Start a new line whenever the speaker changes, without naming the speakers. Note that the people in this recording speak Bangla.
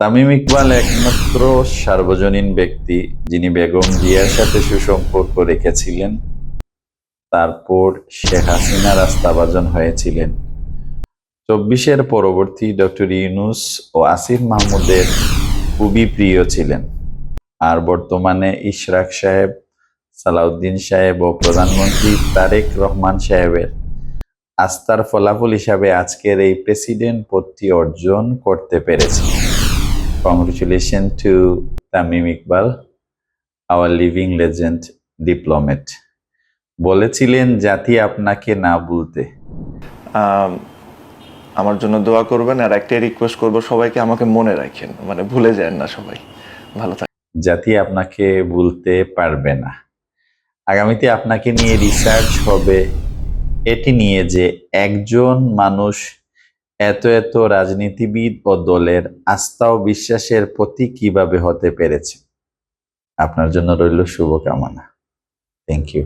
তামিম ইকবাল একমাত্র সার্বজনীন ব্যক্তি যিনি বেগম জিয়ার সাথে সুসম্পর্ক রেখেছিলেন, তারপর শেখ হাসিনা আস্থাভাজন হয়েছিলেন। ২৪-এর পরবর্তী ডক্টর ইউনূস ও আসিফ মাহমুদের খুবই প্রিয় ছিলেন, আর বর্তমানে ইশরাক সাহেব, সালাউদ্দিন সাহেব ও প্রধানমন্ত্রী তারেক রহমান সাহেবের আস্থার ফলাফল হিসাবে আজকের এই প্রেসিডেন্ট পদটি অর্জন করতে পেরেছে। Congratulation to Tamim Iqbal, our living legend diplomat. বলেছিলেন জাতি আপনাকে না ভুলতে।
আমার জন্য দোয়া করবেন, আর একটাই রিকোয়েস্ট করব, সবাইকে আমাকে মনে রাখেন, মানে ভুলে যান না সবাই। ভালো থাকেন।
জাতি আপনাকে ভুলতে পারবে না। আগামীতে আপনাকে নিয়ে রিসার্চ হবে এটি নিয়ে যে একজন মানুষ এত এত রাজনীতিবিদ ও দলের আস্থা ও বিশ্বাসের প্রতীক কিভাবে হতে পেরেছে। আপনার জন্য রইল শুভকামনা। Thank you.